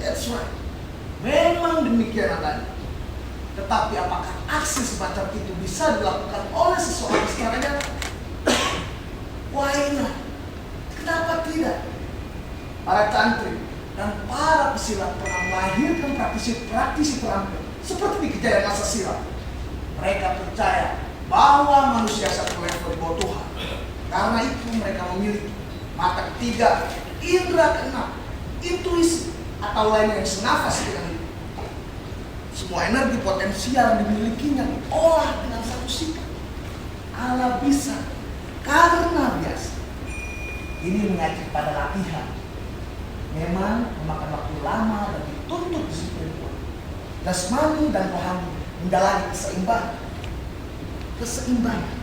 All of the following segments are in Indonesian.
That's right. Memang demikian adanya. Tetapi apakah aksi semacam itu bisa dilakukan oleh seseorang secara nyata? Why not? Kenapa tidak? Para cantrik dan para pesilat pernah melahirkan praktisi-praktisi terampil seperti di kejayaan masa silam. Mereka percaya bahwa manusia satu level di bawah Tuhan. Karena itu mereka memiliki mata ketiga, indera keenam, intuisi, atau lainnya yang senafas dengan itu. Semua energi potensial yang dimilikinya diolah dengan satu sikap. Allah bisa karena biasa. Ini mengaji pada latihan. Memang memakan waktu lama dan dituntut disiplin kuat. Jasmani dan rohani menjalani keseimbangan. Keseimbangan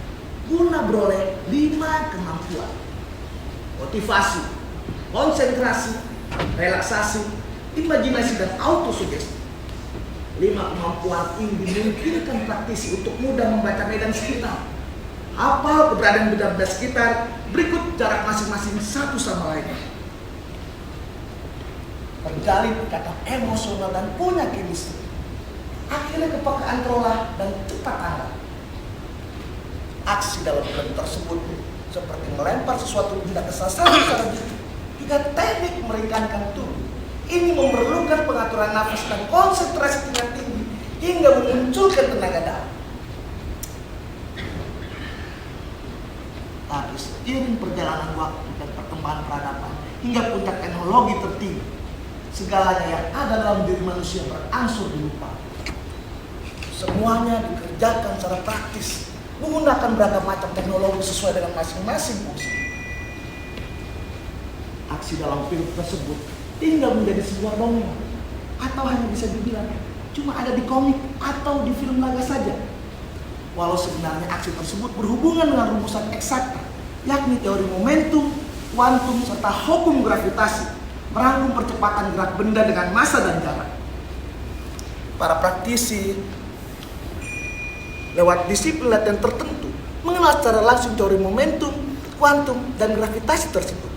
guna beroleh 5 kemampuan: motivasi, konsentrasi, relaksasi, imajinasi, dan autosugesti. 5 kemampuan ini dimungkinkan praktisi untuk mudah membaca medan sekitar, hafal keberadaan benda-benda sekitar, berikut jarak masing-masing satu sama lain, terjalin ikatan emosional dan punya chemistry. Akhirnya kepekaan terolah dan cepat tanggap. Aksi dalam film tersebut seperti melempar sesuatu benda ke sasaran secara jitu. Juga teknik meringankan tubuh. Ini memerlukan pengaturan nafas dan konsentrasi tingkat tinggi hingga memunculkan tenaga dalam. Tapi seiring perjalanan waktu dan perkembangan peradaban hingga puncak teknologi tertinggi, segalanya yang ada dalam diri manusia berangsur dilupakan. Semuanya dikerjakan secara praktis, menggunakan beragam macam teknologi sesuai dengan masing-masing fungsi. Aksi dalam film tersebut tinggal menjadi sebuah dongeng, atau hanya bisa dibilang cuma ada di komik atau di film laga saja. Walau sebenarnya aksi tersebut berhubungan dengan rumusan eksakta, yakni teori momentum, kuantum, serta hukum gravitasi, merangkum percepatan gerak benda dengan massa dan jarak. Para praktisi lewat disiplin latihan tertentu mengenal secara langsung teori momentum, kuantum, dan gravitasi tersebut.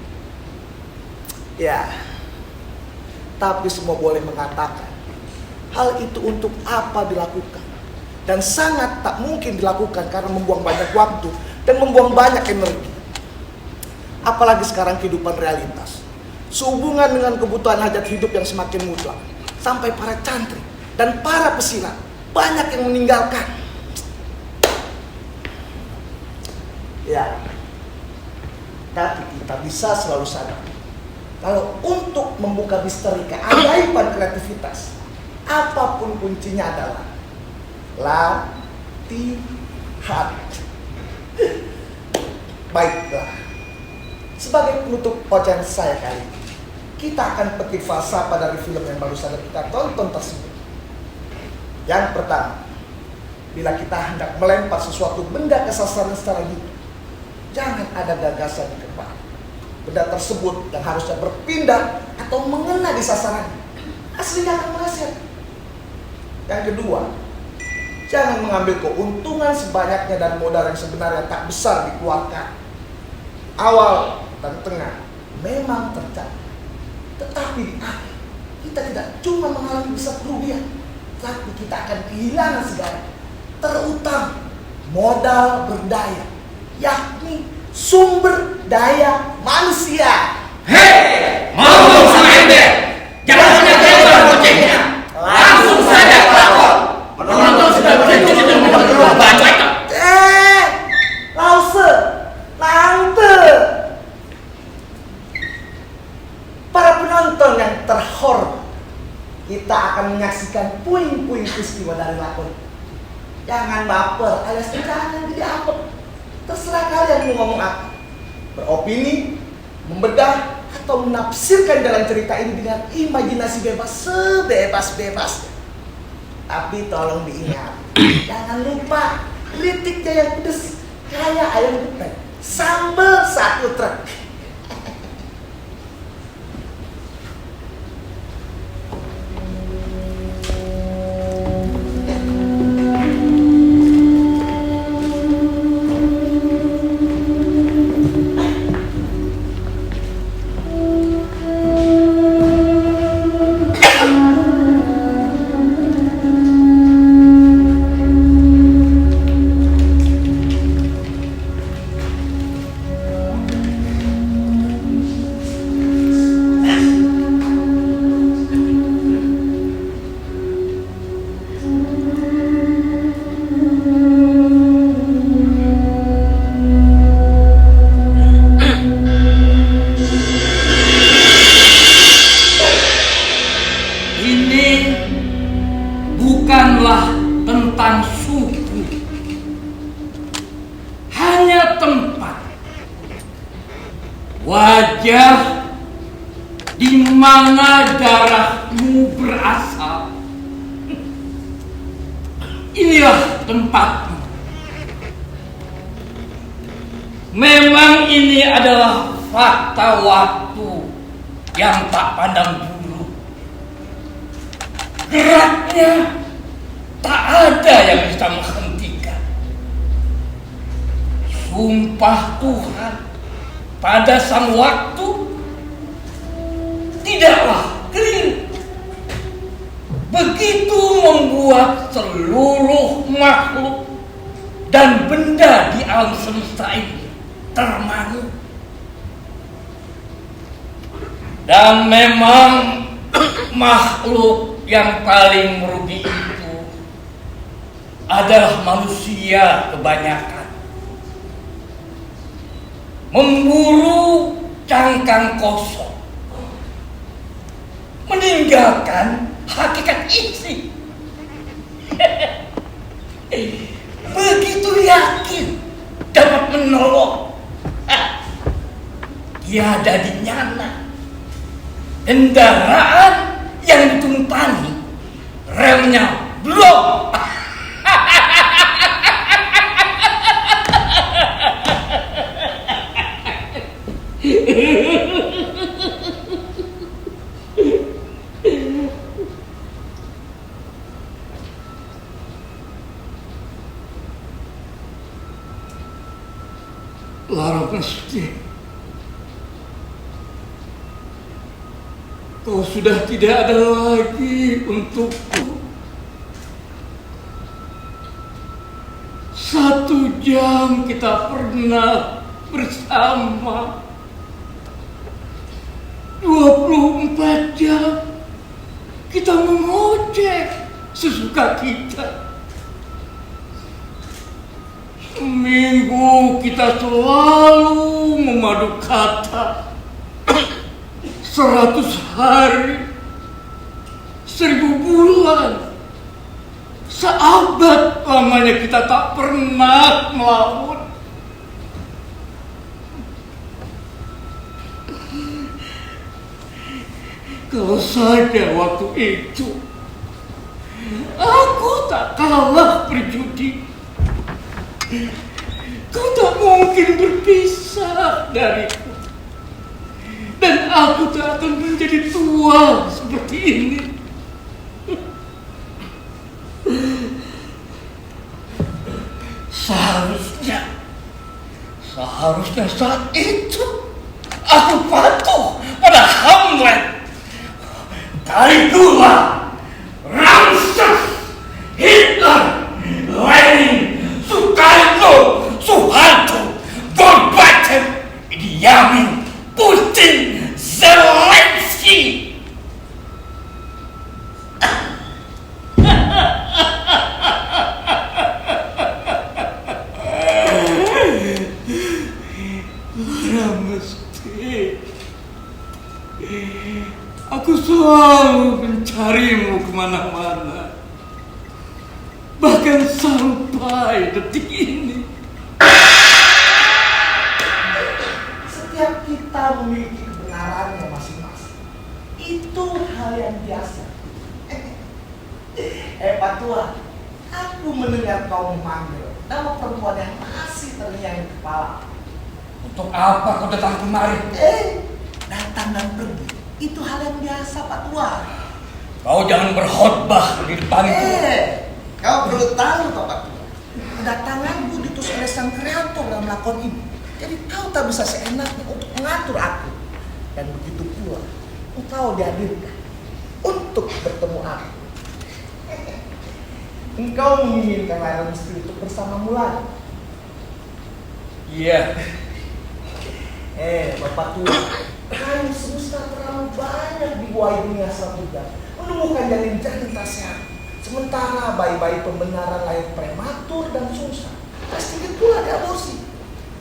Ya, tapi semua boleh mengatakan hal itu untuk apa dilakukan, dan sangat tak mungkin dilakukan karena membuang banyak waktu dan membuang banyak energi. Apalagi sekarang kehidupan realitas sehubungan dengan kebutuhan hajat hidup yang semakin mutlak, sampai para cantrik dan para pesilat banyak yang meninggalkan. Ya, tapi kita bisa selalu sadar kalau untuk membuka misteri keajaiban kreativitas, apapun kuncinya adalah latihan. Baiklah, sebagai penutup ocehan saya kali ini, kita akan petik falsafah dari film yang baru saja kita tonton tersebut. Yang pertama, bila kita hendak melempar sesuatu benda ke sasaran secara gitu, jangan ada gagasan di kepala. Benda tersebut yang harusnya berpindah atau mengena di sasaran aslinya akan meleset. Yang kedua, jangan mengambil keuntungan sebanyaknya dan modal yang sebenarnya tak besar dikeluarkan. Awal dan tengah memang tercapai, tetapi di akhir kita tidak cuma mengalami besar kerugian, tapi kita akan kehilangan segala, terutama modal berdaya, yakni sumber daya manusia. Hei, ngomong sama ember, jangan banyak lebar gocengnya, langsung saja ke lakon. Penonton sudah berhenti mendengar baca itu. Lause, nante. Para penonton yang terhormat, kita akan menyaksikan puing-puing peristiwa dari lakon. Jangan baper alias jangan jadi apa. Terserah kalian mau ngomong apa, beropini, membedah, atau menafsirkan dalam cerita ini dengan imajinasi bebas sebebas-bebasnya. Tapi tolong diingat, jangan lupa kritiknya yang pedes kayak ayam geprek, sambal 1 truk. tentang suku, hanya tempat, wajah di mana darahmu berasal. Inilah tempatmu. Memang ini adalah fakta waktu yang tak pandang bulu. Geraknya tak ada yang bisa menghentikan. Sumpah Tuhan pada sang waktu tidaklah keliru. Begitu membuat seluruh makhluk dan benda di alam semesta ini termangu. Dan memang makhluk yang paling merugi itu adalah manusia kebanyakan. Memburu cangkang kosong, meninggalkan hakikat isi. Begitu yakin dapat menolong, tiada dinyana. Kendaraan yang ditumpangi remnya blok. Larasati, kau sudah tidak ada lagi untukku. 1 jam kita pernah bersama, 24 jam kita mengojek sesuka kita. Seminggu kita selalu memadu kata. 100 hari, 1000 bulan, seabad lamanya kita tak pernah melawan. Kalau saja waktu itu aku tak kalah berjudi, kau tak mungkin berpisah dariku, dan aku tak akan menjadi tua seperti ini. Seharusnya saat itu aku patuh pada Hamlet, Caligula, Ramses, Hitler, Lenin, Soekarno, Soeharto, Gorbachev, Idi Amin, Putin, Zelensky. Mesti aku selalu mencarimu kemana-mana, bahkan sampai detik ini. Setiap kita memiliki kebenarannya masing-masing. Itu hal yang biasa. Pak Tua, aku mendengar kau memanggil nama perempuan yang masih terngiang di kepala. Untuk apa kau datang kemari? Datang dan pergi itu hal yang biasa, Pak Tua. Kau jangan berkhotbah di depanku. Kau perlu tahu, Pak Tua. Kedatanganku diutus oleh Sang Kreator dalam lakon ini. Jadi kau tak bisa seenaknya untuk mengatur aku. Dan begitu pula, engkau dihadirkan untuk bertemu aku. Engkau menginginkan Layla Misteri untuk bersamamu lagi. Iya. Bapak Tua, kayu semesta terlalu banyak di buai dunia Sabuga menemukan janin-janin tak sehat. Sementara bayi-bayi pembenaran lahir prematur dan susah, sedikit pula diaborsi.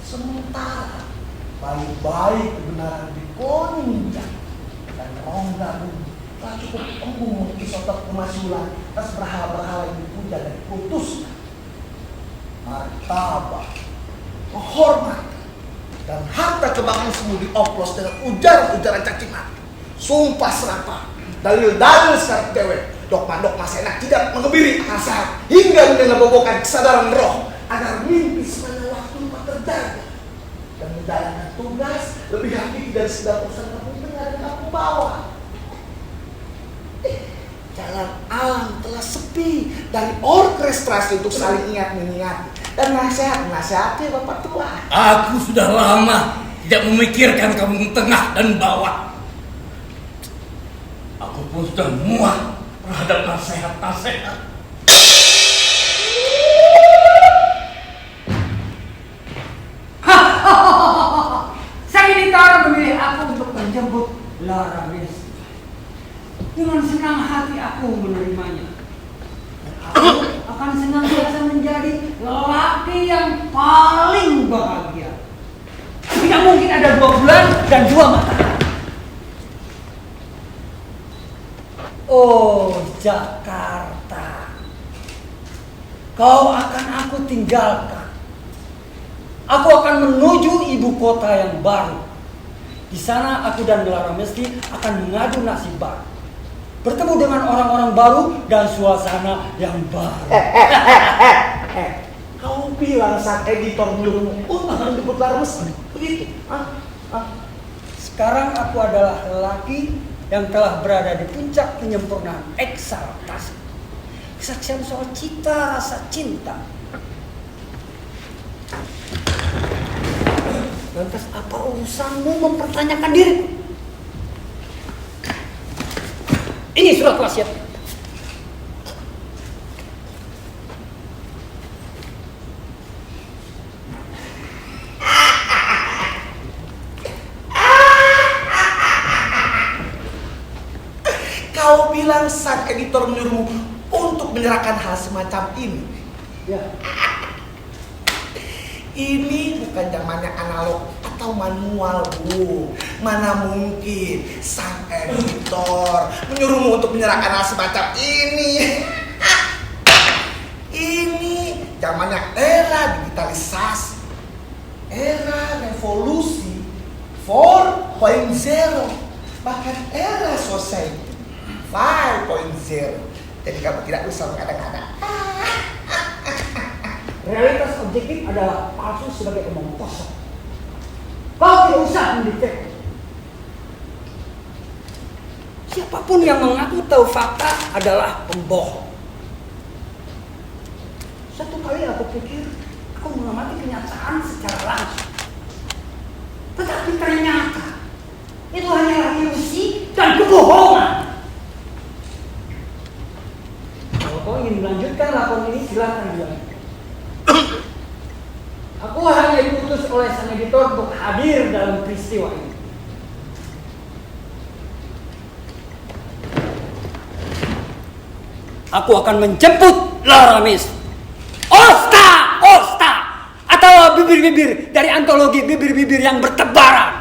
Sementara bayi-bayi kebenaran dikoni dan rongga bumi Tak cukup engkau memiliki suatu kemasyhuran atas berhala-berhala yang dipuja dan diputus. Martabat, kehormatan, dan harta kebanggaan semua dioplos dengan ujaran-ujaran caci maki, sumpah serapah, dalil-dalil syarat dewek, dogma-dogma seenak tidak mengebiri akal sehat hingga mendengar bobokan kesadaran roh agar mimpi semana waktu terjaga dan menjalankan tugas lebih hakiki dari segala urusan kamu dengar dan kamu bawa. Jalan alam telah sepi dari orkestrasi untuk saling ingat mengingat dan nasihat-nasihati Bapak tua. Aku sudah lama tidak memikirkan kamu tengah dan bawah. Aku pun sudah muak terhadap nasihat-nasihat. Sang Editor memilih aku untuk menjemput Larawis. Dengan senang hati aku menerimanya. Aku akan senantiasa menjadi lelaki yang paling bahagia. Tidak mungkin ada 2 bulan dan 2 matahari. Oh Jakarta, kau akan aku tinggalkan. Aku akan menuju ibu kota yang baru. Di sana aku dan Laramesti akan mengadu nasib baru. Bertemu dengan orang-orang baru dan suasana yang baru. Kau bilang sang editor belum menjemput Laramesti begitu? Sekarang aku adalah lelaki yang telah berada di puncak penyempurnaan eksaltasi. Kesaksian soal cita rasa cinta. Lantas apa urusanmu mempertanyakan diriku? Ini surat wasiat. Kau bilang sang editor menyuruhmu untuk menyerahkan hal semacam ini. Ya. Ini bukan zamannya analog atau manual, Bu. Mana mungkin sang editor menyuruhmu untuk menyerahkan hal semacam ini. Ini zamannya era digitalisasi, era revolusi 4.0, bahkan era society 5.0. Jadi kamu tidak usah mengada-ngada. Realitas objektif adalah palsu sebagai omong kosong. Kau tidak usah mendetek. Siapapun yang mengaku tahu fakta adalah pembohong. Satu kali aku pikir aku mengamati kenyataan secara langsung. Tetapi ternyata itu hanyalah ilusi dan kebohongan. Kalau kau ingin melanjutkan laporan ini, silakan dilanjutkan. Aku hanya diutus oleh sang editor untuk hadir dalam peristiwa ini. Aku akan menjemput Laramist. Osta! Atau bibir-bibir dari antologi bibir-bibir yang bertebaran.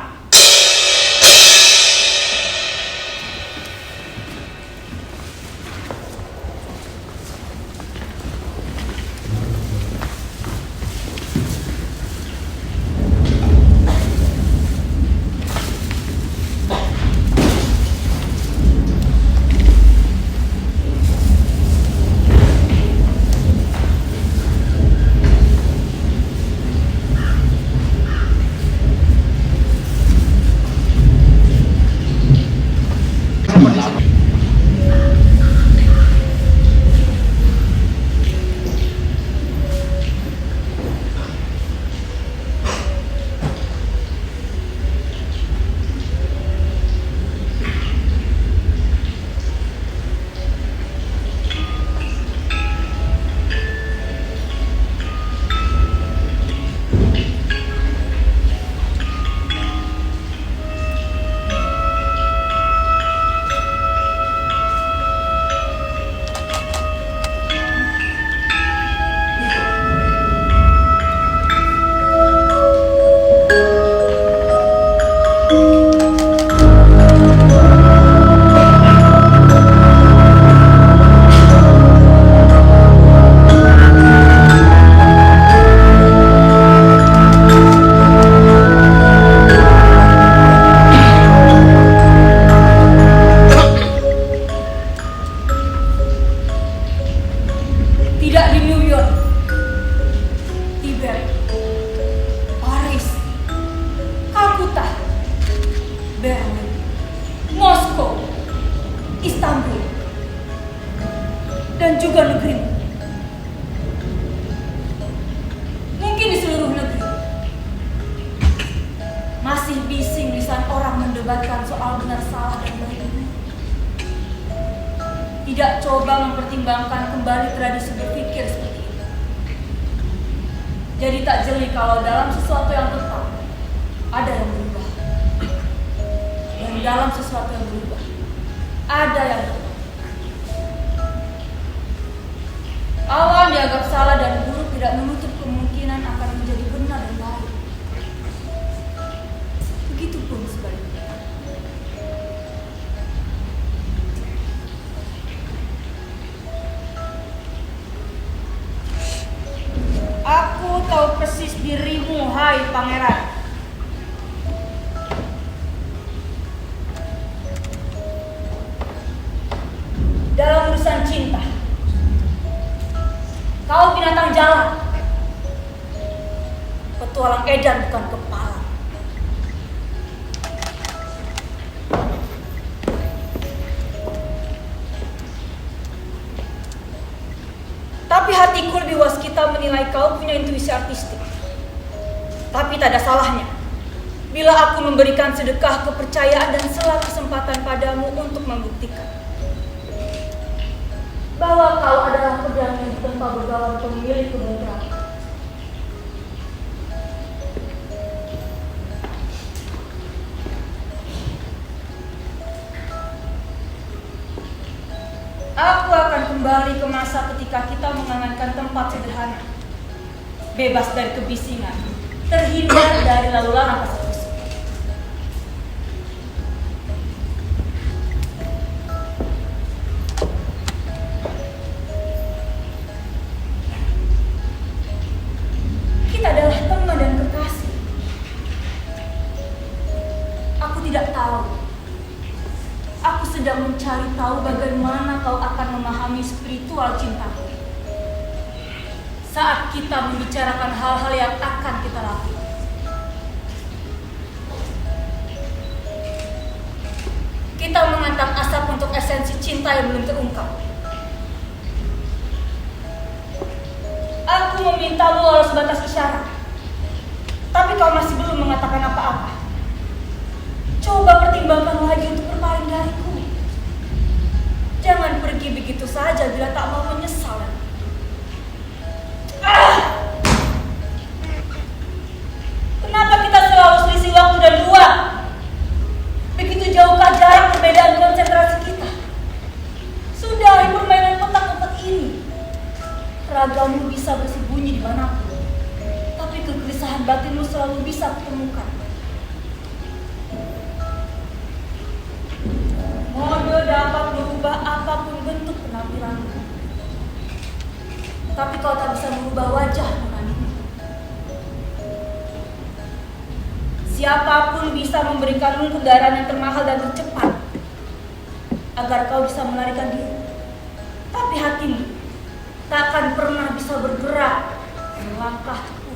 Istanbul, dan juga negerimu. Mungkin di seluruh negeri masih bising lisan orang mendebatkan soal benar salah dan baik buruk. Tidak coba mempertimbangkan kembali tradisi berpikir seperti itu. Jadi tak jeli kalau dalam sesuatu yang tetap ada yang berubah, dan dalam sesuatu yang berubah ada yang tetap. Awal yang dianggap salah dan buruk tidak menutup kemungkinan akan menjadi benar dan baik. Begitupun sebaliknya. Aku tahu persis dirimu, hai pangeran. Dalam urusan cinta, kau binatang jalan, petualang edan bukan kepala. Tapi hatiku lebih waskita menilai kau punya intuisi artistik. Tapi tak ada salahnya bila aku memberikan sedekah kepercayaan dan sela kesempatan padamu untuk membuktikan bahwa kau adalah pedang yang ditempa bergawan pemilik kebun terakhir. Aku akan kembali ke masa ketika kita mengangankan tempat sederhana, bebas dari kebisingan, terhindar dari lalu lalang pasar busuk. Kita adalah teman dan kekasih. Aku tidak tahu. Aku sedang mencari tahu bagaimana kau akan memahami spiritual cintaku saat kita membicarakan hal-hal yang akan kita lakukan. Kita mengantap asap untuk esensi cinta yang belum terungkap. Aku memintamu walau sebatas isyarat, tapi kau masih belum mengatakan apa-apa. Coba pertimbangkan lagi untuk berpaling dariku. Jangan pergi begitu saja bila tak mau menyesal. Kenapa kita selalu selisih waktu dan ruang? Begitu jauhkah jarak perbedaan konsentrasi kita? Sudahi permainan kotak-kotak ini. Ragamu bisa bersembunyi dimanapun, tapi kegelisahan batinmu selalu bisa kutemukan. Mode dapat merubah apapun bentuk penampilanmu, tapi kau tak bisa merubah wajah nuranimu. Siapapun bisa memberikanmu kendaraan yang termahal dan tercepat agar kau bisa melarikan diri, tapi hatimu tak akan pernah bisa bergerak melangkah cepat.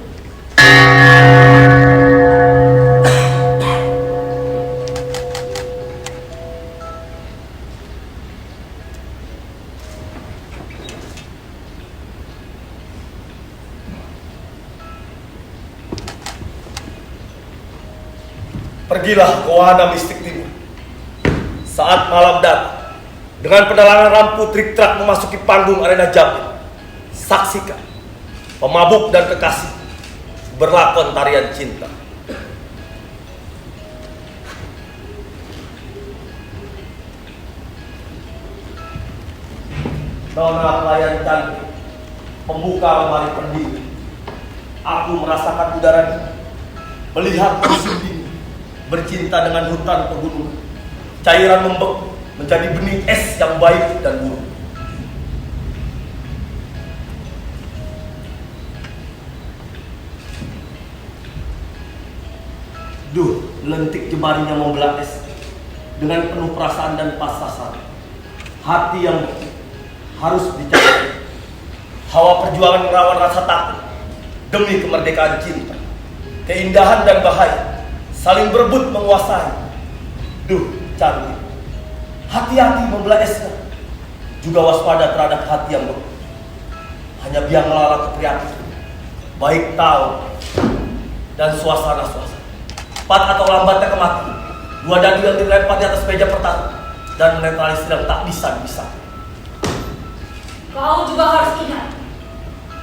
Pergilah ke wahana mistik timur. Saat malam datang, dengan penerangan lampu trik-trak memasuki panggung arena Japit, saksikan pemabuk dan kekasih berlakon tarian cinta. Nona pelayan cantik, pembuka lemari pendingin. Aku merasakan udara dingin, melihat musim dingin, bercinta dengan hutan pegunungan. Cairan membeku menjadi benih es yang baik dan buruk. Duh, lentik jemarinya membelah es dengan penuh perasaan dan pas-pasan. Hati yang harus dicari. Hawa perjuangan merawan rasa takut demi kemerdekaan cinta, keindahan dan bahaya saling berebut menguasai. Duh, cantik. Hati-hati membelah esnya. Juga waspada terhadap hati yang buruk. Hanya biang melala keprihatin, baik tahu dan suasana-suasana. Cepat atau lambatnya kematian, dua dadu yang dilempar di atas meja pertarungan dan menetralisir yang tak bisa dipisahkan. Kau juga harus ingat,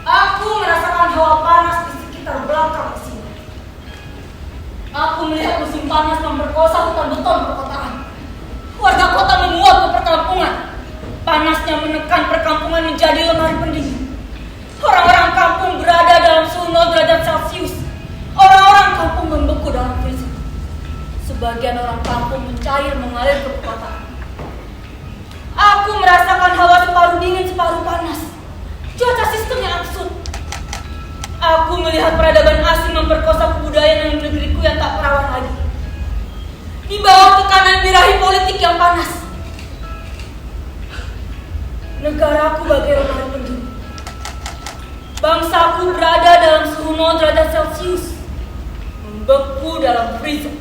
aku merasakan hawa panas di sekitar belakang sini. Aku melihat musim panas memperkosa hutan beton perkotaan. Warga kota menguap ke perkampungan. Panasnya menekan perkampungan menjadi lemari pendingin. Orang-orang kampung berada dalam suhu 0 derajat Celcius. Orang-orang kampung membeku dalam freezer. Sebagian orang kampung mencair mengalir ke perkotaan. Aku merasakan hawa separuh dingin separuh panas. Cuaca sistemnya absurd. Aku melihat peradaban asing memperkosa kebudayaan negeriku yang tak perawan lagi. Di bawah tekanan birahi politik yang panas. Negaraku bagai lemari pendingin. Bangsaku berada dalam suhu 0 derajat Celcius. Membeku dalam freezer.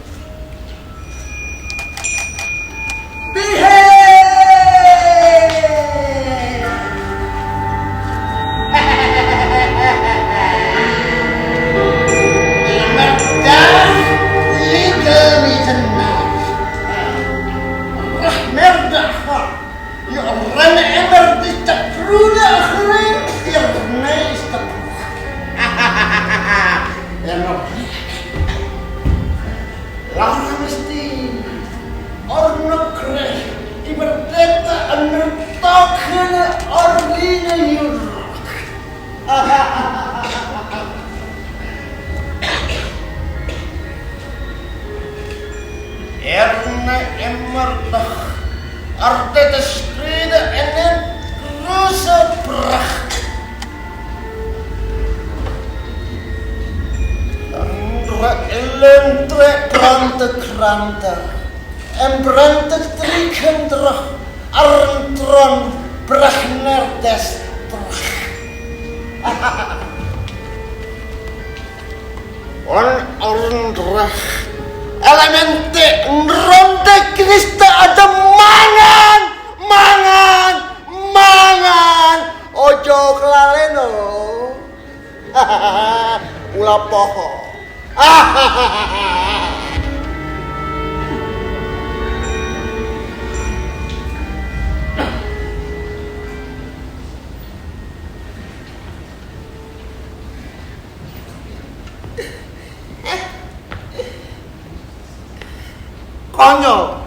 Konyol.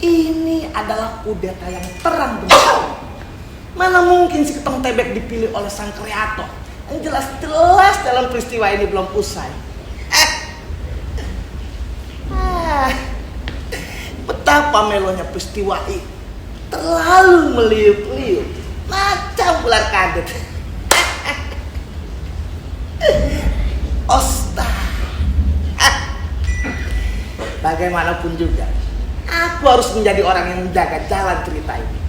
Ini adalah kudeta yang terang benderang. Mana mungkin si Ketong Tebek dipilih oleh sang kreator? Yang jelas-jelas dalam peristiwa ini belum usai. Betapa melonya peristiwa ini. Terlalu meliuk-liuk. Macam ular kadet. Osta. Bagaimanapun juga, aku harus menjadi orang yang menjaga jalan cerita ini.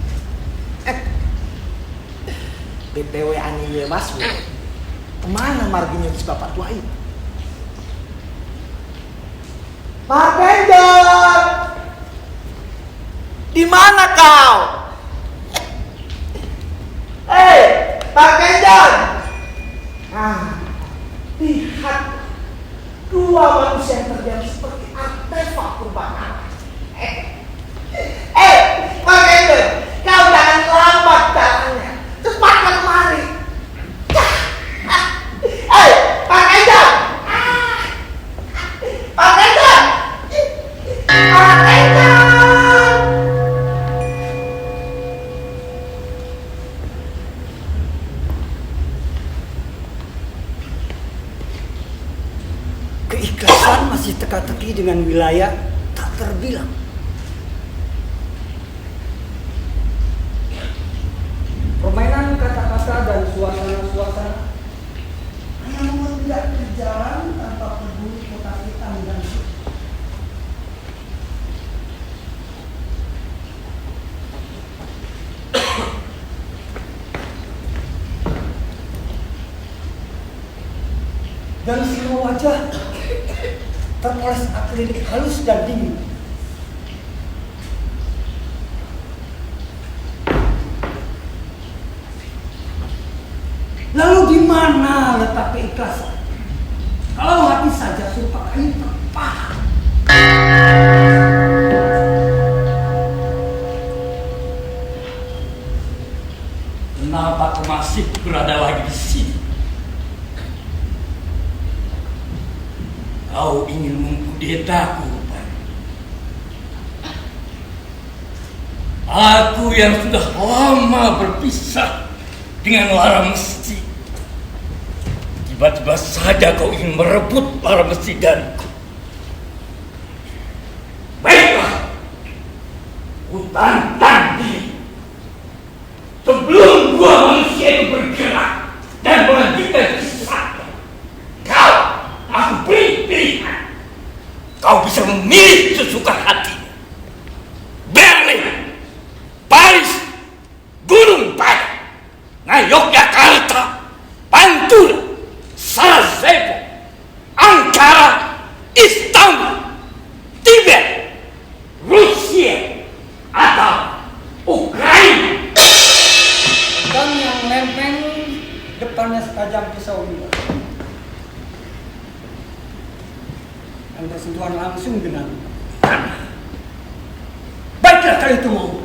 BTW Ani Masmu, kemana marginya si bapak tua ini? Pak Kenjot, di mana kau? Hei, Pak Kenjot. Lihat dua manusia yang terdiam seperti artefak perubahan. Pak Kenjot, kau jangan lambat jalannya. Cepatlah kemari. Pak Kenjot. Pak Kenjot. Pak Kenjot. Keikhlasan masih teka-teki dengan wilayah tak terbilang. Permainan kata-kata dan suasana-suasana hanya menginjak ke jalan tanpa peduli kota hitam dan suci. dan semua wajah terpoles akrilik halus dan dingin. di mana letak keikhlasan? Kalau hati saja sumpah ini terpahat. Kenapa kau masih berada lagi di sini? Kau ingin mengkudetaku, rupanya. Aku yang sudah lama berpisah dengan Lara Mesti. Tiba-tiba saja kau ingin merebut Lara Mesti dariku. Baiklah, ku tantang diri. Sebelum dua manusia itu bergerak dan melanjutkan kisahnya, aku beri pilihan. Kau bisa memilih sesuka hati. Berlin, Paris, Gunung Padang, Yogyakarta, Pantura, Sarajevo, Ankara, Istanbul, Tibet, Rusia, atau Ukraina. Dan yang lempeng depannya setajam pisau juga. Dan bersentuhan langsung dengan tanah. Baiklah kalau itu mau.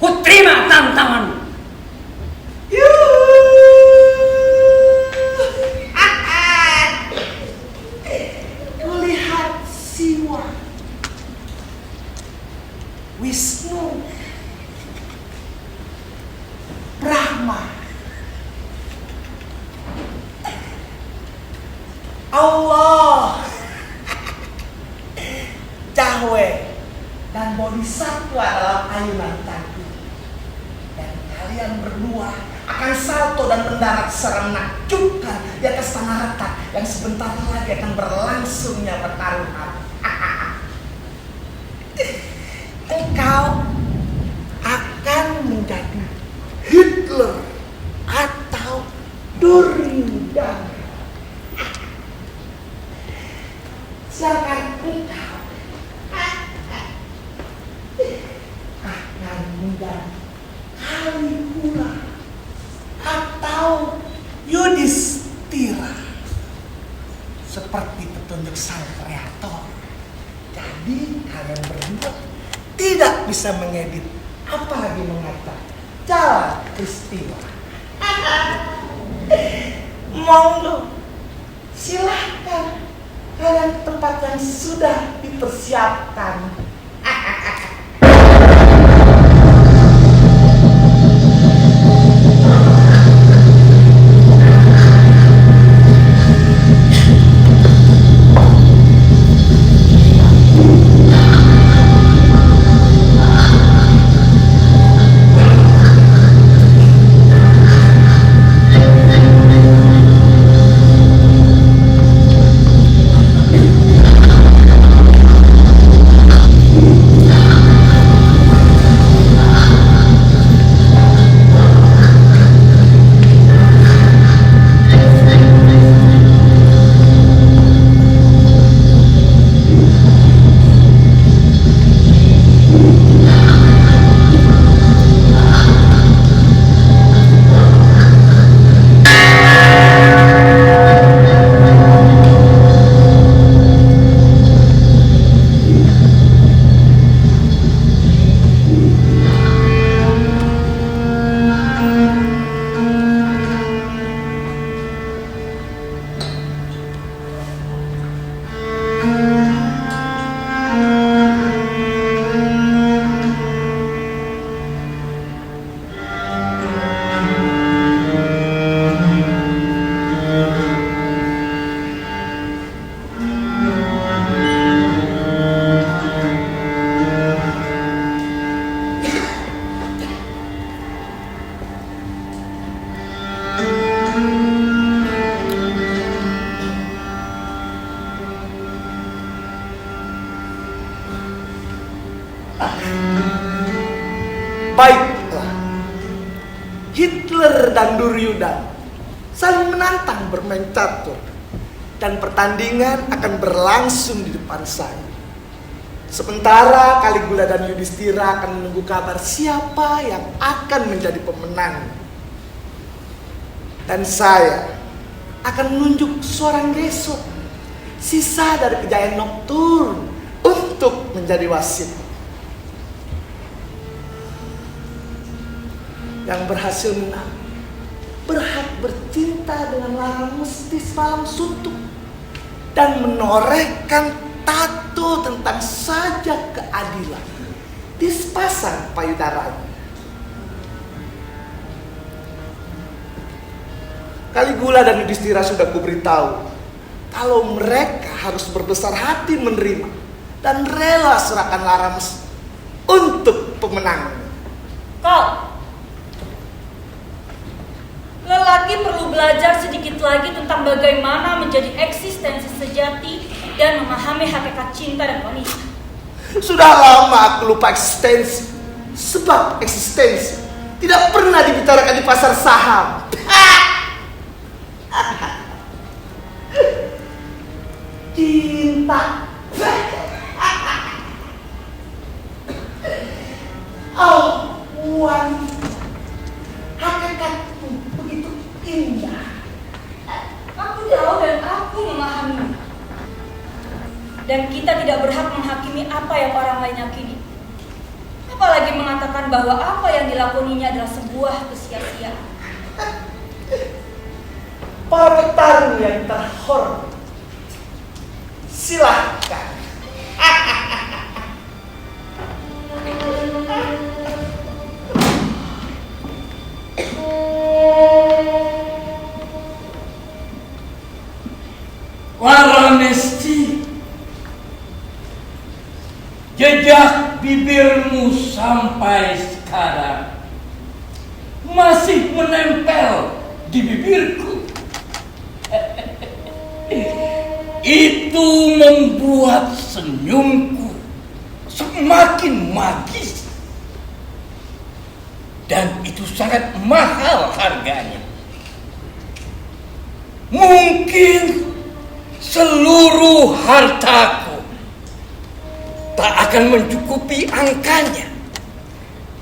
Ku terima tantanganmu. Melihat Siwa, Wisnu, Brahma, Allah, Jahwe, dan Bodhisattva dalam ayunan kaki. Dan kalian berdua akan salto dan mendarat secara menakjubkan di atas tanah retak yang sebentar lagi akan berlangsungnya pertaruhan. Engkau akan menjadi Hitler atau Duryodhana. Sedangkan engkau akan menjadi Caligula atau Yudhistira, seperti petunjuk sang kreator. Jadi kalian berdua tidak bisa mengedit, apalagi mengatur jalan peristiwa. Monggo, silahkan kalian ke tempat yang sudah dipersiapkan. Baiklah, Hitler dan Duryodhana saling menantang bermain catur, dan pertandingan akan berlangsung di depan saya. Sementara Caligula dan Yudhistira akan menunggu kabar siapa yang akan menjadi pemenang. Dan saya akan menunjuk seorang Gesho, sisa dari kejayaan Nocturne, untuk menjadi wasit. Yang berhasil menang berhak bercinta dengan Lara Mistis malam suntuk dan menorehkan tato tentang sajak keadilan di sepasang payudaranya. Caligula dan Yudhistira sudah kuberitahu kalau mereka harus berbesar hati menerima dan rela serahkan Lara Mistis untuk pemenang. Kau, lelaki perlu belajar sedikit lagi tentang bagaimana menjadi eksistensi sejati dan memahami hakikat cinta dan wanita. Sudah lama aku lupa eksistensi, sebab eksistensi tidak pernah dibicarakan di pasar saham. Cinta. Oh, wanita. Hakikatku begitu indah. Aku tahu dan aku memahami. Dan kita tidak berhak menghakimi apa yang orang lain yakini. Apalagi mengatakan bahwa apa yang dilakoninya adalah sebuah kesia-siaan. Para petarung yang terhormat, silahkan. Lara Mistis, jejak bibirmu sampai sekarang masih menempel di bibirku. Itu membuat senyumku semakin magis. Dan itu sangat mahal harganya. Mungkin seluruh hartaku tak akan mencukupi angkanya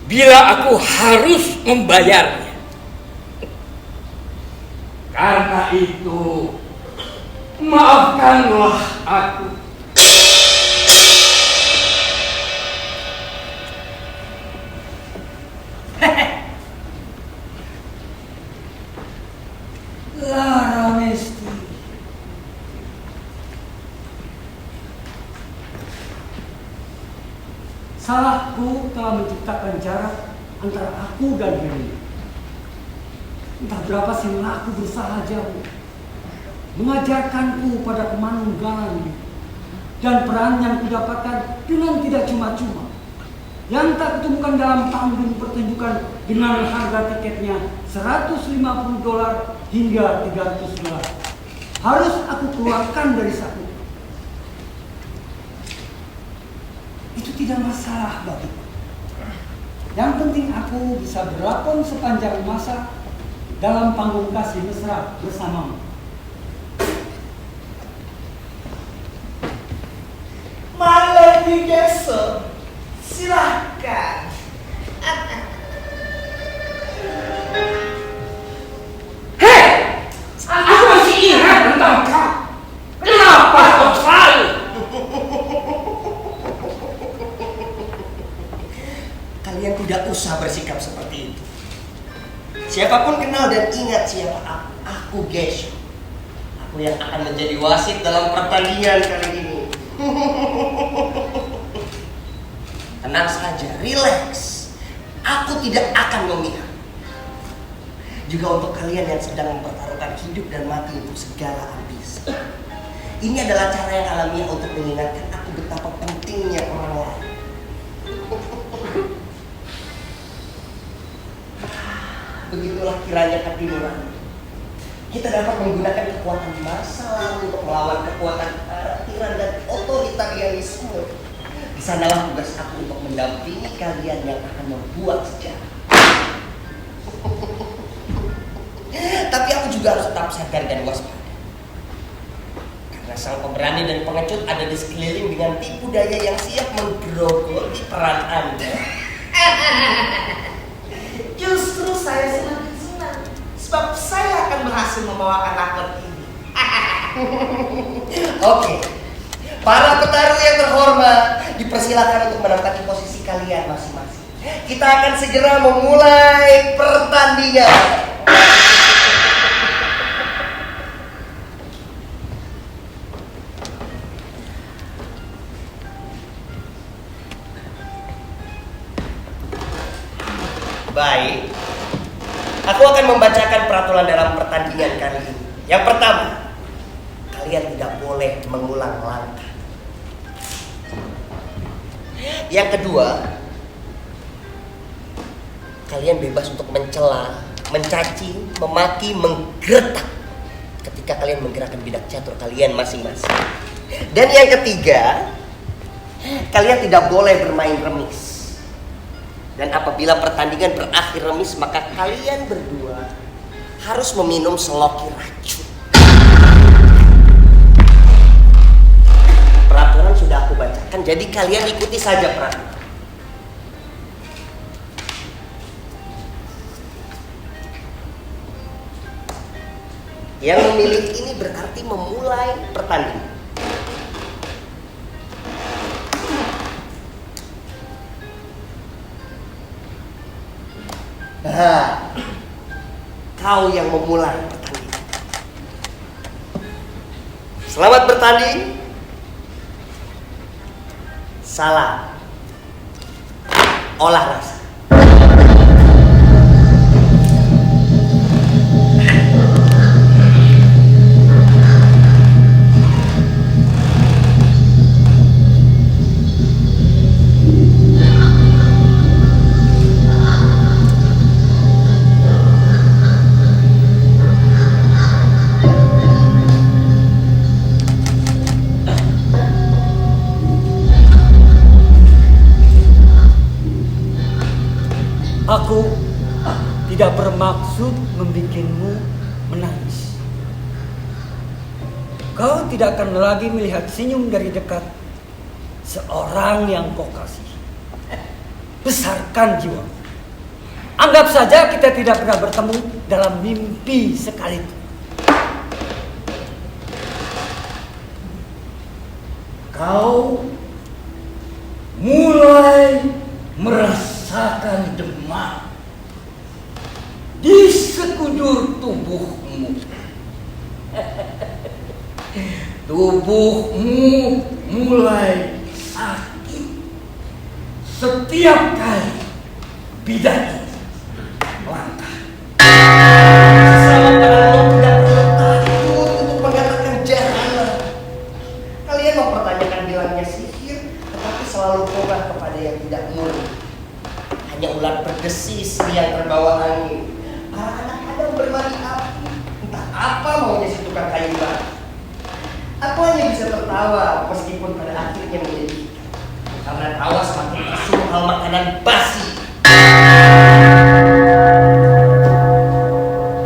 bila aku harus membayarnya. Karena itu, maafkanlah aku. Lara Mistis, salahku telah menciptakan jarak antara aku dan dirimu. Entah berapa silang aku berusaha jauh, mengajarkanku pada kemanunggalan dan peran yang kudapatkan dengan tidak cuma-cuma, yang tak kutemukan dalam panggung pertunjukan dengan harga tiketnya $150 hingga $300 harus aku keluarkan dari saku. Itu tidak masalah bagiku. Yang penting aku bisa berlakon sepanjang masa dalam panggung kasih mesra bersamamu. Maledi Gesho, silahkan. Hei! Aku masih ingat tentang kau. Kenapa kau selalu? Kalian tidak usah bersikap seperti itu. Siapapun kenal dan ingat siapa aku Gesho. Aku yang akan menjadi wasit dalam pertandingan kali ini. Tenang saja, relax. Aku tidak akan memihak. Juga untuk kalian yang sedang mempertaruhkan hidup dan mati untuk segala ambisi. Ini adalah cara yang alamiah untuk mengingatkan aku betapa pentingnya orang lain. Begitulah kiranya hati nurani. Kita dapat menggunakan kekuatan masa lalu untuk melawan kekuatan tiran dan otoritarianisme. Di sanalah tugas aku untuk mendampingi kalian yang akan membuat sejarah. Tapi aku juga harus tetap sadar dan waspada. Karena sang pemberani dan pengecut ada di sekeliling dengan tipu daya yang siap menggerogoti peran Anda. Justru saya semakin senang sebab saya akan persilahkan untuk menempati posisi kalian masing-masing. Kita akan segera memulai pertandingan. Baik, aku akan membacakan peraturan dalam pertandingan kali ini. Yang pertama, kalian tidak boleh mengulang langkah. Yang kedua, kalian bebas untuk mencela, mencaci, memaki, menggertak ketika kalian menggerakkan bidak catur kalian masing-masing. Dan yang ketiga, kalian tidak boleh bermain remis. Dan apabila pertandingan berakhir remis, maka kalian berdua harus meminum seloki racun. Peraturan sudah aku bacakan, jadi kalian ikuti saja peraturan. Yang memilih ini berarti memulai pertandingan. Nah, kau yang memulai pertandingan. Selamat bertanding. Salam. Olah rasa. Aku tidak bermaksud membikinmu menangis. Kau tidak akan lagi melihat senyum dari dekat seorang yang kau kasih. Besarkan jiwa. Anggap saja kita tidak pernah bertemu dalam mimpi sekalipun. Kau mulai merasakan demam di sekujur tubuhmu. Tubuhmu mulai sakit setiap kali bidak langkah. Selama kalian tidak perlu takut untuk mengatakan jahanam. Kalian mempertanyakan bilangnya sihir, tetapi selalu kobar kepada yang tidak murni. Hanya ular berdesis yang terbawa angin. Para anak Adam bermari api. Entah apa maunya si tukang kayu batu. Aku hanya bisa tertawa meskipun pada akhirnya menyedihkan. Karena tawa semakin tersuruh hal makanan basi.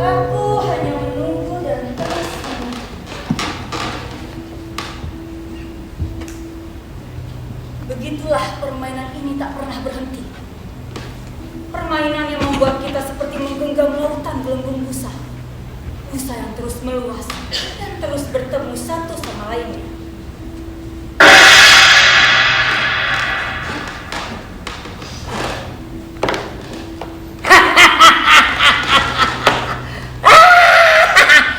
Aku hanya menunggu dan terus menunggu. Begitulah permainan ini tak pernah berhenti. Permainan yang membuat kita seperti menggenggam lautan gelembung busa. Busa yang terus meluas dan terus bertemu satu sama lainnya.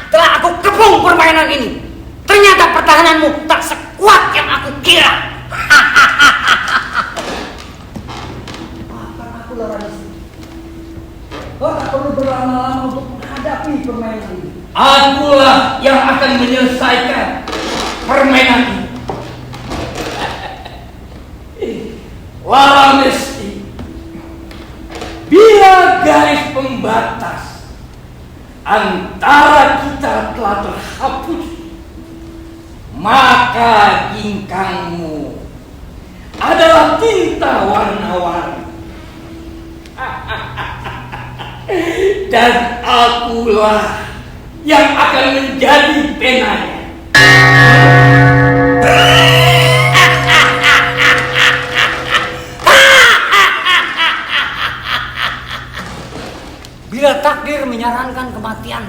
Telah aku kepung permainan ini. Ternyata pertahananmu tak sekuat yang aku kira. Maafkan aku, Laranisti. Kau tak perlu berlama-lama untuk menghadapi permainan ini. Akulah yang akan menyelesaikan permainan ini. Laranisti, bila garis pembatas antara kita telah terhapus, maka ginkangmu adalah tinta warna-warni. Dan akulah yang akan menjadi penanya. Bila takdir menyarankan kematian,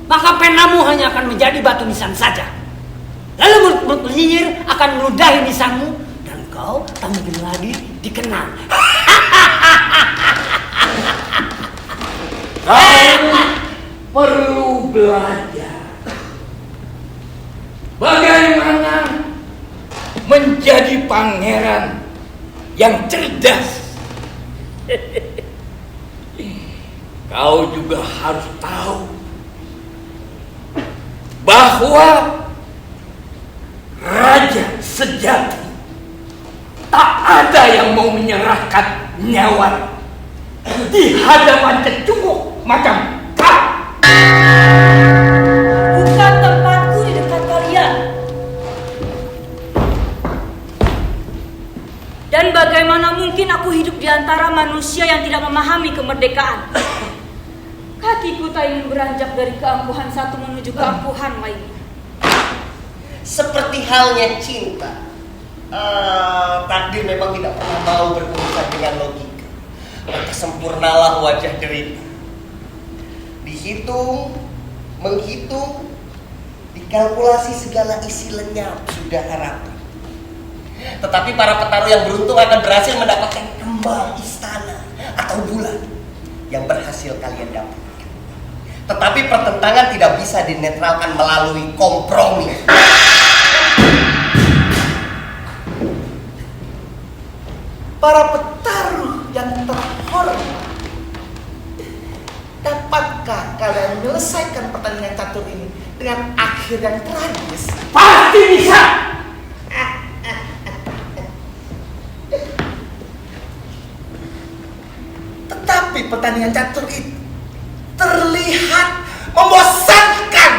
maka penamu hanya akan menjadi batu nisan saja. Lalu mulut penyihir akan meludahi nisanmu dan kau tak mungkin lagi dikenal. Kau perlu belajar bagaimana menjadi pangeran yang cerdas. Kau juga harus tahu bahwa raja sejati tak ada yang mau menyerahkan nyawa di hadapan cecunguk macam kau. Bukan tempatku di dekat kalian. Dan bagaimana mungkin aku hidup di antara manusia yang tidak memahami kemerdekaan? Kakiku tak ingin beranjak dari keangkuhan satu menuju keangkuhan lainnya. Seperti halnya cinta. Takdir memang tidak pernah mau berurusan dengan logika. Maka sempurnalah wajah derita. Dihitung, menghitung, dikalkulasi segala isi lenyap sudah harapan. Tetapi para petarung yang beruntung akan berhasil mendapatkan kembang istana atau bulan yang berhasil kalian dapatkan. Tetapi pertentangan tidak bisa dinetralkan melalui kompromi. Para petarung yang terhormat, dapatkah kalian menyelesaikan pertandingan catur ini dengan akhir yang tragis? Pasti bisa. Tetapi pertandingan catur itu terlihat membosankan.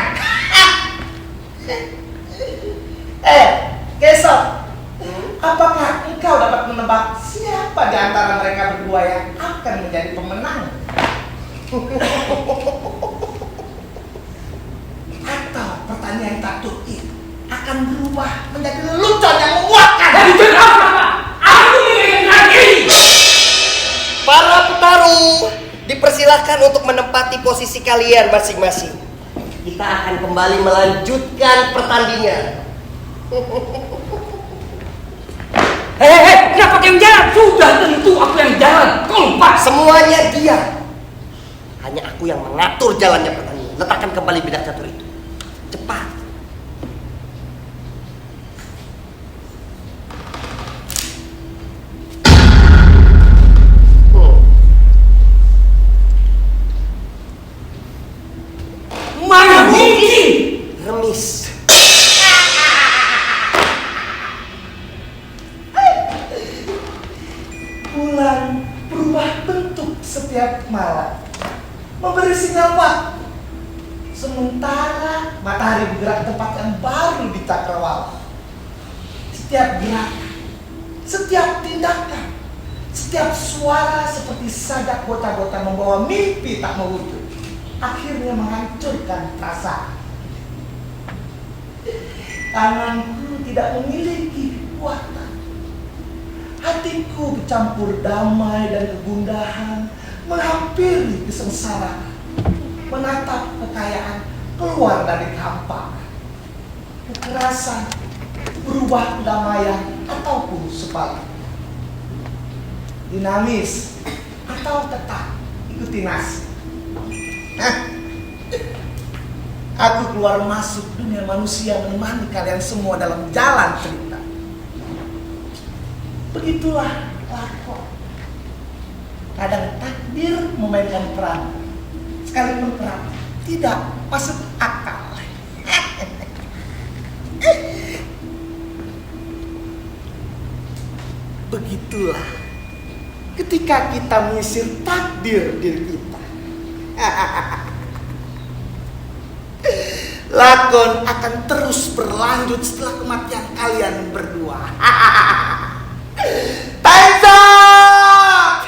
Gesok, apakah engkau dapat menebak siapa di antara mereka berdua yang akan menjadi pemenang? Atau pertandingan catur itu akan berubah menjadi lelucon yang menguatkan? Dan kenapa aku menginginkan ini? Para petarung dipersilahkan untuk menempati posisi kalian masing-masing. Kita akan kembali melanjutkan pertandingan. Hei, kenapa kau yang jalan? Sudah tentu aku yang jalan. Kau lupa. Semuanya diam. Hanya aku yang mengatur jalannya pertandingan. Letakkan kembali bidak catur itu. Cepat. Mana mungkin? Remis. Bulan berubah bentuk setiap malam, memberi sinyal waktu. Sementara matahari bergerak tempat yang baru di cakrawala. Setiap gerakan, setiap tindakan, setiap suara seperti sajak bocah-bocah membawa mimpi tak mewujud, akhirnya menghancurkan perasaan. Tanganku tidak memiliki kekuatan. Hatiku bercampur damai dan kegundahan, menghampiri kesengsaraan, menatap kekayaan keluar dari hampa. Kekerasan berubah kedamaian ataupun sebaliknya. Dinamis atau tetap ikuti nasib. Aku keluar masuk dunia manusia menemani kalian semua dalam jalan cerita. Begitulah lakon. Kadang takdir memainkan peran, sekalipun peran tidak masuk akal. Begitulah ketika kita menyisir takdir diri kita. Lakon akan terus berlanjut setelah kematian kalian berdua. Time's up!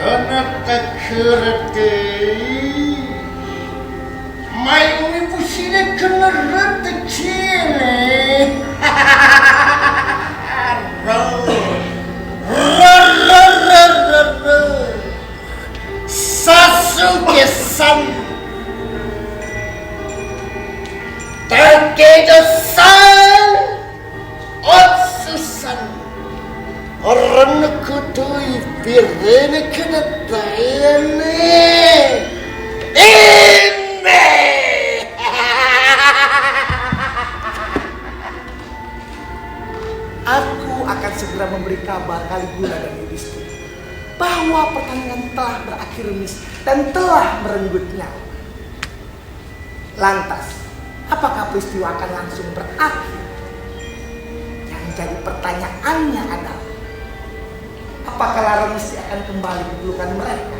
Anak kerete, mai umi pusine kena rete cile. Susan. Terkedosan Susan. Orang kutui pirene kena tayane. Aku akan segera memberi kabar Caligula dan Yudhistira bahwa pertandingan telah berakhir remis dan telah merenggut nyawa. Lantas, apakah peristiwa akan langsung berakhir? Yang jadi pertanyaannya adalah, apakah Laramisi akan kembali ke pelukan mereka?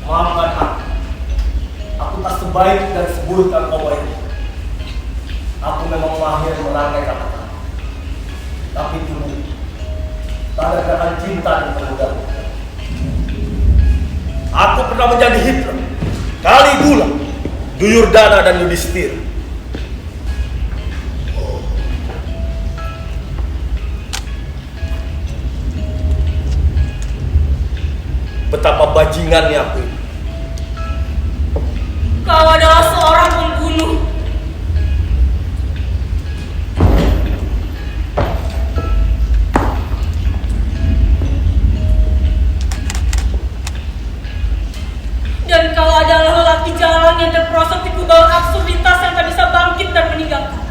Maafkan aku tak sebaik dan seburuk kau ini. Aku memang mahir merangkai kata-kata. Tapi tunggu, tanda gerakan cinta dan kemudahan. Aku pernah menjadi Hitler, Caligula, Duryodhana dan Yudhistira. Betapa bajingannya aku ini. Kau adalah seorang pembunuh. Dan kau adalah lelaki jalan yang terperosok di kubal absurditas yang tak bisa bangkit dan meninggalkan.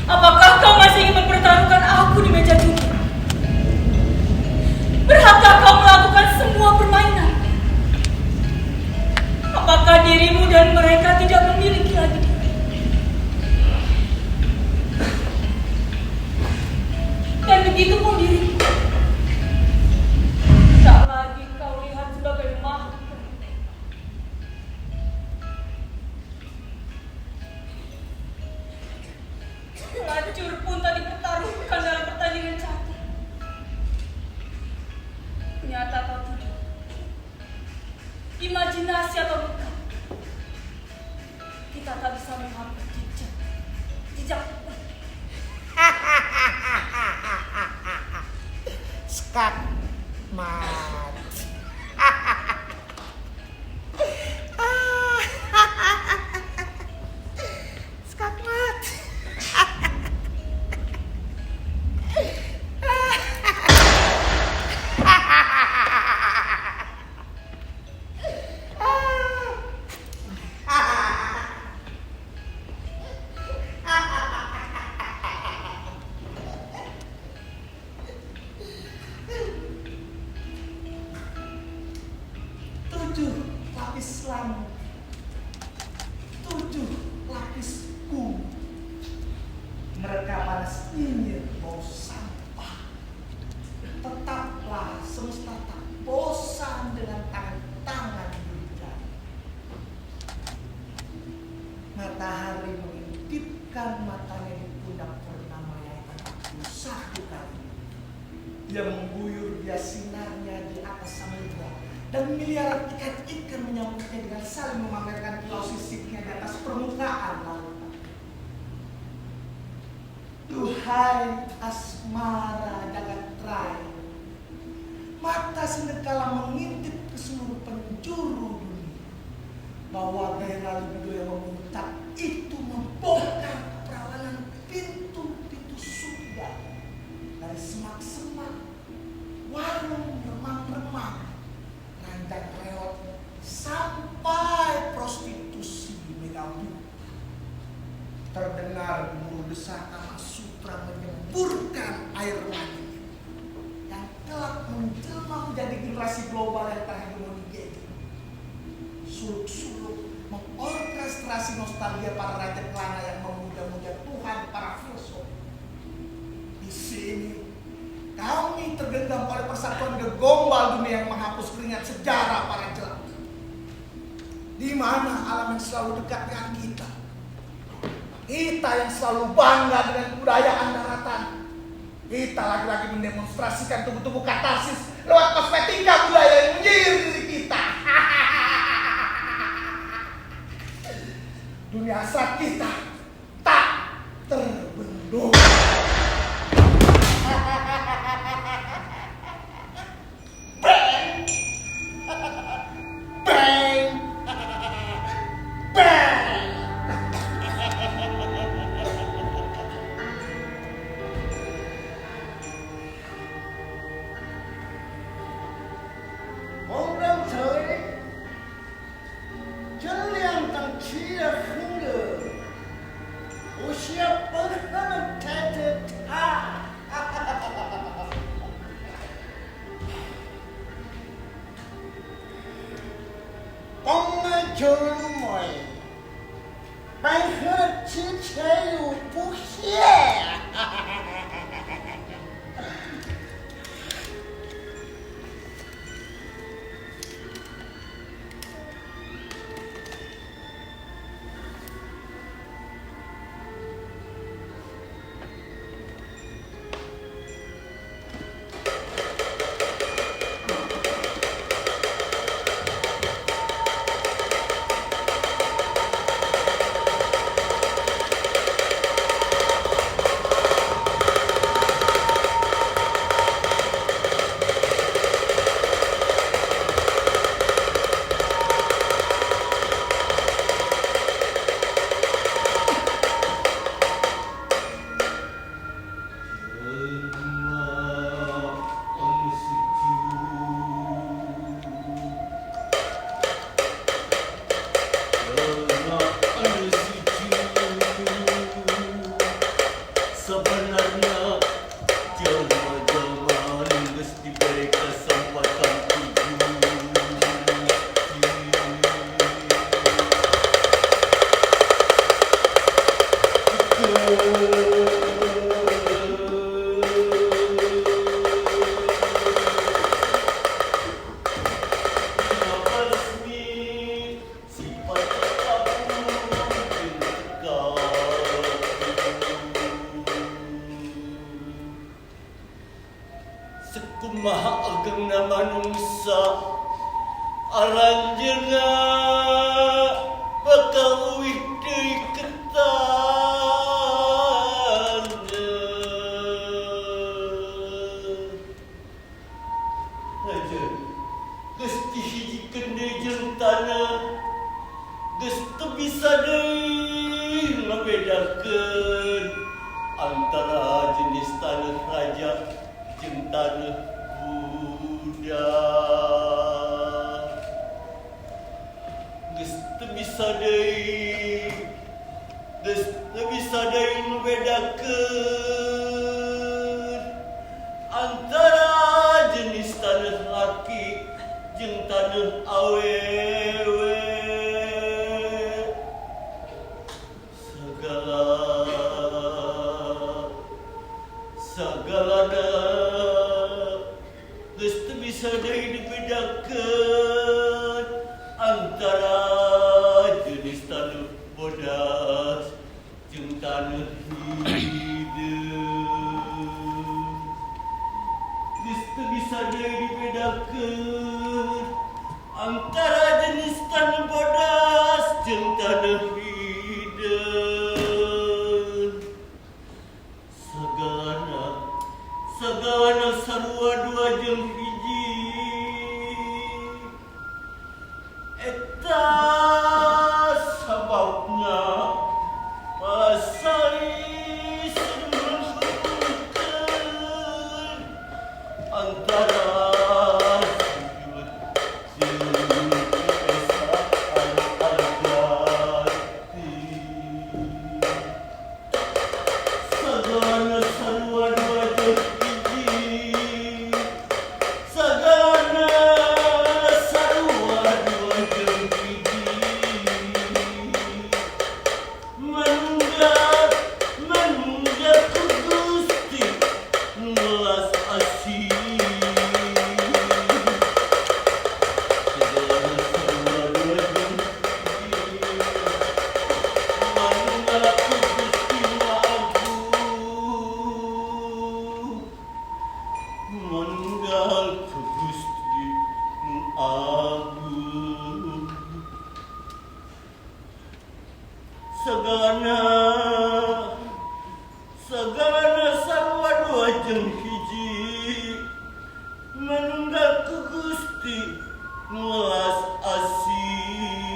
Apakah kau masih ingin mempertaruhkan aku di meja judi? Berhakkah kau melakukan semua permainan? Apakah dirimu dan mereka tidak memiliki lagi diri? Dan begitu pun diriku. Tak lagi kau lihat sebagai makhluk penting. Pelacur pun tak dipertaruhkan dalam pertandingan catur. Nyata atau tidak, imajinasi atau bukan, kita tak bisa mengambil jejak. Skakmat. Skakmat. Lapis lampu, 7 lapis ungu. Mereka panas dingin bau sampah. Tetaplah semesta tak bosan dengan tangan-tangan berjalan. Matahari mengintipkan matanya di pundak purnama yang akan satu kali. Dia mengguyur dia sinarnya di atas samudra. Dan miliaran ikan-ikan menyambutnya dengan saling memamerkan kilau sisiknya di atas permukaan lautan. Duhai asmara jagat raya, mata senekala mengintip ke seluruh penjuru dunia, bahwa daerah libido yang memuncak itu membongkar perawanan pintu-pintu surga dari semak-semak, warung remang-remang, dan reot sampai terdengar gemuruh desakan sutra menyemburkan air langit yang kelak menjelma menjadi generasi global yang terhegemoni gadget. Suluk-suluk mengorkestrasi nostalgia para raja kelana yang memuja-muja Tuhan para filsuf. Di sini kami tergenggam oleh persatuan gegombal dunia yang menghapus keringat sejarah para jelata. Di mana alam yang selalu dekat dengan kita. Kita yang selalu bangga dengan kebudayaan daratan. Kita lagi-lagi mendemonstrasikan tubuh-tubuh katarsis lewat kosmetika budaya yang menyihir diri kita. Dunia hasrat kita tak terbendung. Bang! Bang! Bang! Orang trời chân liang tăng chi là không được. Ủa siap berhaman tete ta. Con chơi mày bạn hết chi chơi u bút xe. Maha ageng na manungsa aranjeuna bakal uwih deui ketana. Aja geus dihijikeun deui jeung taneuh geus teu bisa deui ngabedakeun antara jenis taneuh raja jeung taneuh geus teu bisa deui membedakeun antara jenis taneuh laki jeung taneuh awewe. Sagalana geus teu bisa deui dibedakeun antara jenis taneuh bodas jeung taneuh hideung. Geus teu bisa deui dibedakeun antara jenis Segana sarwa dua jeung hiji manunggal ku Gusti nulas asih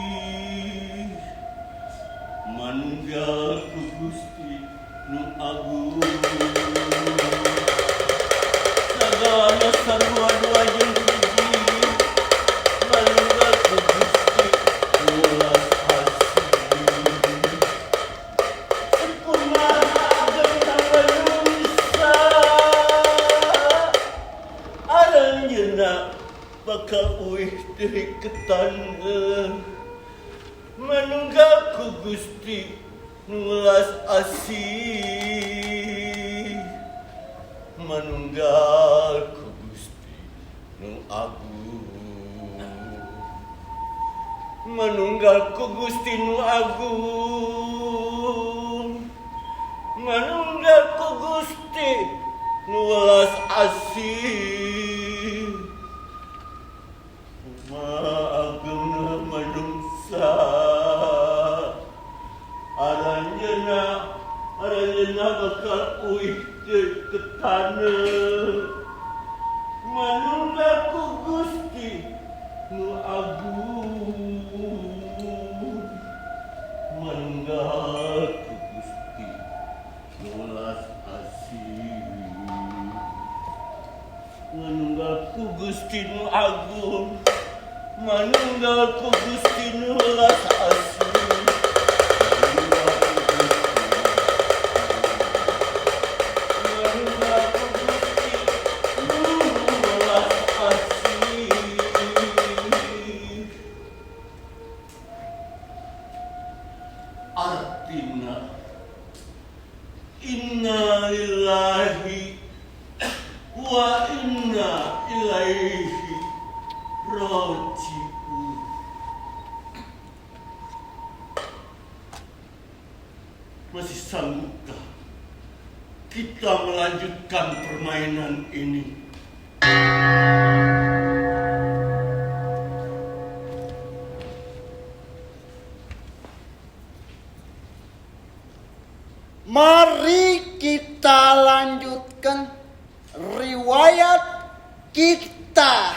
manunggal ku Gusti nu agung sagana sarwa dua jeung hiji manunggal ku Gusti nulas bakal uih dari ketangga manunggal ku Gusti nulas asih manunggal ku Gusti nu agung manunggal ku Gusti nu agung manunggal ku Gusti nulas asih maagungna manungsa aranjeuna bakal uih teu ketana manunggal ku Gusti nu agung manunggal ku Gusti nulas asih manunggal ku Gusti nu agung manunggal ku Gusti nulas asih manunggal ku Gusti nulas asih artina inna lillahi wa inna ilaihi raji'un. Masih sanggupkah kita melanjutkan permainan ini? Mari kita lanjutkan riwayat kita.